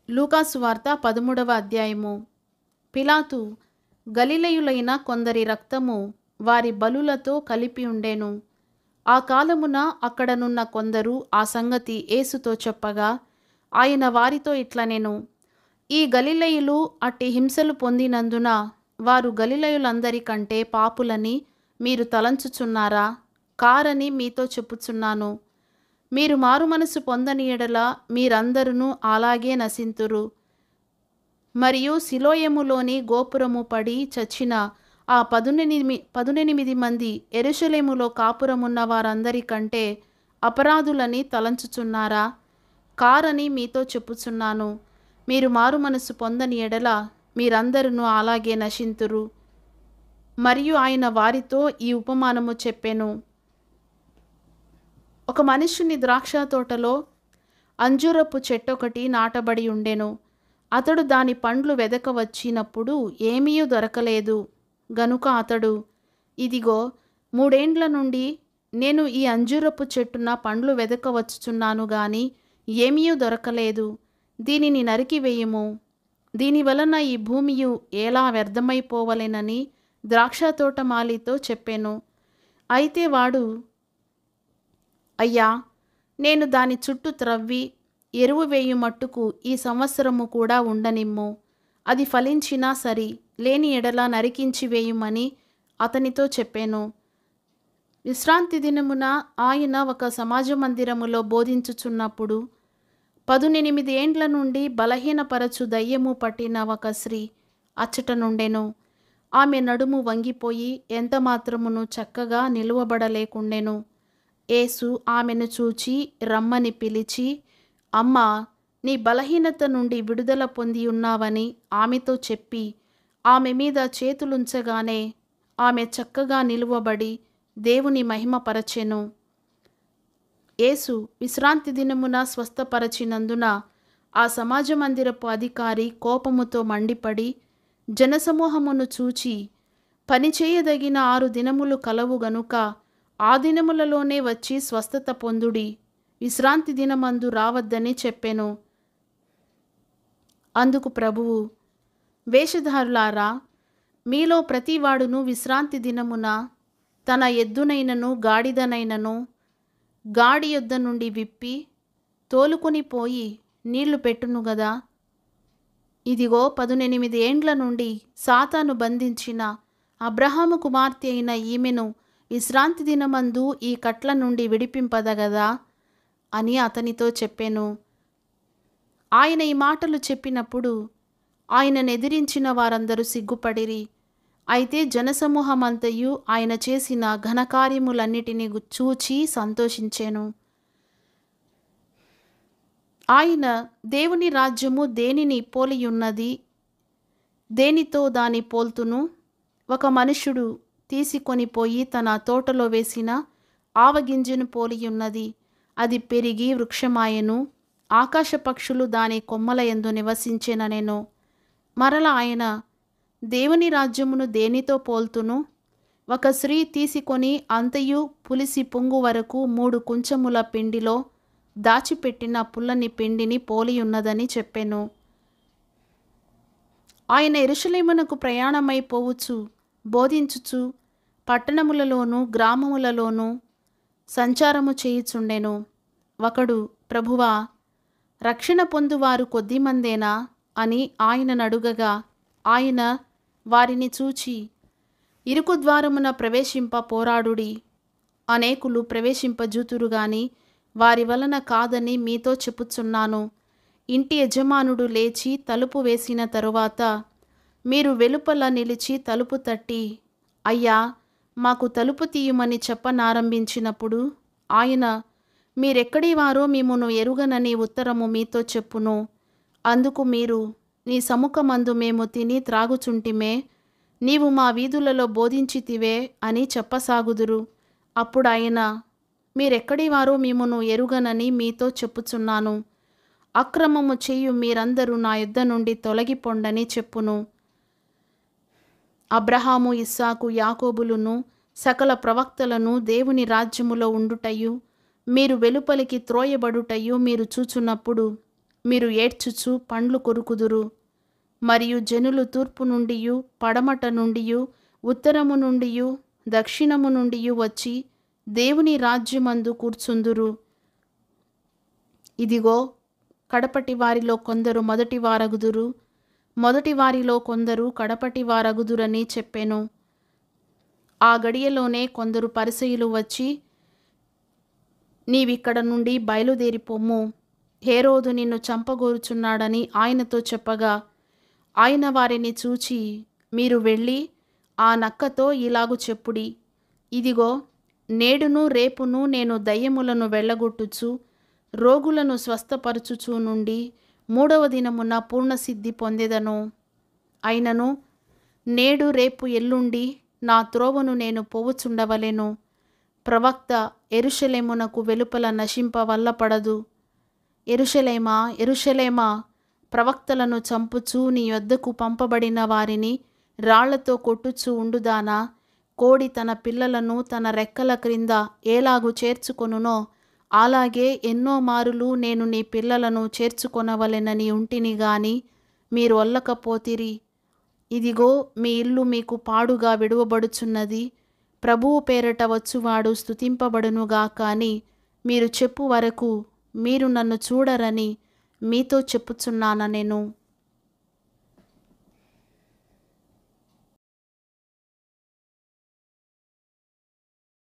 లూకాసు వార్త 13వ అధ్యాయము. పిలాతు గలిలయులైన కొందరి రక్తము వారి బలులతో కలిపి ఉండెను. ఆ కాలమున అక్కడనున్న కొందరు ఆ సంగతి యేసుతో చెప్పగా, ఆయన వారితో ఇట్లనెను, ఈ గలిలయులు అట్టి హింసలు పొందినందున వారు గలిలయులందరి కంటే పాపులని మీరు తలంచుచున్నారా? కారని మీతో చెప్పుచున్నాను. మీరు మారుమనసు పొందని ఎడల మీరందరును అలాగే నశింతురు. మరియు సిలోయములోని గోపురము పడి చచ్చిన ఆ 18 మంది యెరూషలేములో కాపురమున్న వారందరికంటే అపరాధులని తలంచుచున్నారా? కారని మీతో చెప్పుచున్నాను. మీరు మారుమనసు పొందని ఎడల మీరందరును అలాగే నశింతురు. మరియు ఆయన వారితో ఈ ఉపమానము చెప్పెను. ఒక మనుష్యుని ద్రాక్ష తోటలో అంజూరపు చెట్టొకటి నాటబడి ఉండెను. అతడు దాని పండ్లు వెదక వచ్చినప్పుడు ఏమీ దొరకలేదు. గనుక అతడు, ఇదిగో 3 ఏండ్ల నుండి నేను ఈ అంజూరపు చెట్టున పండ్లు వెదక వచ్చుచున్నాను గాని ఏమీ దొరకలేదు. దీనిని నరికివేయుము. దీనివలన ఈ భూమియు ఎలా వ్యర్థమైపోవలెనని ద్రాక్ష తోటమాలితో చెప్పెను. అయితే వాడు, అయ్యా, నేను దాని చుట్టూ త్రవ్వి ఎరువు వేయు మట్టుకు ఈ సంవత్సరము కూడా ఉండనిమ్ము. అది ఫలించినా సరి, లేని ఎడల నరికించి వేయుమని అతనితో చెప్పాను. విశ్రాంతి దినమున ఆయన ఒక సమాజ మందిరములో బోధించుచున్నప్పుడు 18 ఏండ్ల నుండి బలహీనపరచు దయ్యము పట్టిన ఒక స్త్రీ అచ్చట నుండెను. ఆమె నడుము వంగిపోయి ఎంత మాత్రమును చక్కగా నిలువబడలేకుండెను. యేసు ఆమెను చూచి రమ్మని పిలిచి, అమ్మా, నీ బలహీనత నుండి విడుదల పొంది ఉన్నావని ఆమెతో చెప్పి ఆమె మీద చేతులుంచగానే ఆమె చక్కగా నిలువబడి దేవుని మహిమపరచెను. యేసు విశ్రాంతి దినమున స్వస్థపరచినందున ఆ సమాజ మందిరపు అధికారి కోపముతో మండిపడి జనసమూహమును చూచి, పనిచేయదగిన 6 దినములు కలవు గనుక ఆ దినములలోనే వచ్చి స్వస్థత పొందుడి, విశ్రాంతి దినమందు రావద్దని చెప్పెను. అందుకు ప్రభువు, వేషధారులారా, మీలో ప్రతివాడును విశ్రాంతి దినమున తన ఎద్దునైనను గాడిదనైనను గాడి యొద్ద నుండి విప్పి తోలుకొని పోయి నీళ్లు పెట్టును గదా. ఇదిగో 18 ఏండ్ల నుండి సాతాను బంధించిన అబ్రహాము కుమార్తె అయిన ఈమెను విశ్రాంతి దినమందు ఈ కట్ల నుండి విడిపింపదగదా అని అతనితో చెప్పెను. ఆయన ఈ మాటలు చెప్పినప్పుడు ఆయనను ఎదిరించిన వారందరూ సిగ్గుపడిరి. అయితే జనసమూహమంతయు ఆయన చేసిన ఘనకార్యములన్నిటినీ చూచి సంతోషించెను. ఆయన దేవుని రాజ్యము దేనిని పోలియున్నది? దేనితో దాని పోల్తును? ఒక మనుష్యుడు తీసుకొని పోయి తన తోటలో వేసిన ఆవగింజను పోలియున్నది. అది పెరిగి వృక్షమాయెను. ఆకాశ పక్షులు దాని కొమ్మల యందు నివసించెననెను. మరల ఆయన, దేవుని రాజ్యమును దేనితో పోల్తును? ఒక స్త్రీ తీసుకొని అంతయు పులిసి పొంగు వరకు 3 కుంచముల పిండిలో దాచిపెట్టిన పుల్లని పిండిని పోలియున్నదని చెప్పెను. ఆయన యెరూషలేమునకు ప్రయాణమైపోవచ్చు బోధించుచు పట్టణములలోను గ్రామములలోను సంచారము చేయుచుండెను. ఒకడు, ప్రభువా, రక్షణ పొందువారు కొద్దిమందేనా అని ఆయనను అడుగగా, ఆయన వారిని చూచి, ఇరుకు ద్వారమున ప్రవేశింప పోరాడుడి. అనేకులు ప్రవేశింపజూతురు గాని వారి వలన కాదని మీతో చెప్పుచున్నాను. ఇంటి యజమానుడు లేచి తలుపు వేసిన తరువాత మీరు వెలుపల నిలిచి తలుపు తట్టి, అయ్యా, మాకు తలుపు తీయమని చెప్పనారంభించినప్పుడు ఆయన, మీరెక్కడి వారో మిమ్మును ఎరుగనని ఉత్తరము మీతో చెప్పును. అందుకు మీరు, నీ సముఖమందు మేము తిని త్రాగుచుంటిమే, నీవు మా వీధులలో బోధించితివే అని చెప్పసాగుదురు. అప్పుడు ఆయన, మీరెక్కడి వారో మిమ్మును ఎరుగనని మీతో చెప్పుచున్నాను. అక్రమము చేయు మీరందరూ నా యొద్ద నుండి తొలగిపొండని చెప్పును. అబ్రహాము, ఇస్సాకు, యాకోబులను సకల ప్రవక్తలను దేవుని రాజ్యములో ఉండుటయు మీరు వెలుపలికి త్రోయబడుటయు మీరు చూచున్నప్పుడు మీరు ఏడ్చుచు పండ్లు కొరుకుదురు. మరియు జనులు తూర్పు నుండియు పడమట నుండియు ఉత్తరము నుండియు దక్షిణము నుండియు వచ్చి దేవుని రాజ్యమందు కూర్చుందురు. ఇదిగో, కడపటి వారిలో కొందరు మొదటి వారగుదురు, మొదటి వారిలో కొందరు కడపటి వారగుదురని చెప్పెను. ఆ గడియలోనే కొందరు పరిసయ్యులు వచ్చి, నీవిక్కడ నుండి బయలుదేరిపోమ్ము, హేరోదు నిన్ను చంపగోరుచున్నాడని ఆయనతో చెప్పగా, ఆయన వారిని చూచి, మీరు వెళ్ళి ఆ నక్కతో ఇలాగు చెప్పుడి, ఇదిగో, నేడును రేపును నేను దయ్యములను వెళ్ళగొట్టుచు రోగులను స్వస్థపరచుచు నుండి 3వ దినమున పూర్ణసిద్ధి పొందెదను. అయినను నేడు రేపు ఎల్లుండి నా త్రోవను నేను పోవుచుండవలెను. ప్రవక్త యెరూషలేమునకు వెలుపల నశింపవల్లపడదు. యెరూషలేమా, యెరూషలేమా, ప్రవక్తలను చంపుచూ నీ యొద్దకు పంపబడిన వారిని రాళ్లతో కొట్టుచూ ఉండుదానా, కోడి తన పిల్లలను తన రెక్కల క్రింద ఏలాగు చేర్చుకొనునో అలాగే ఎన్నో మారులు నేను నీ పిల్లలను చేర్చుకొనవలెనని ఉంటిని గాని మీరు ఒల్లకపోతిరి. ఇదిగో, మీ ఇల్లు మీకు పాడుగా విడువబడుచున్నది. ప్రభువు పేరట వచ్చువాడు స్తుతింపబడునుగాక అని మీరు చెప్పు వరకు మీరు నన్ను చూడరని మీతో చెప్పుచున్నాను నేను.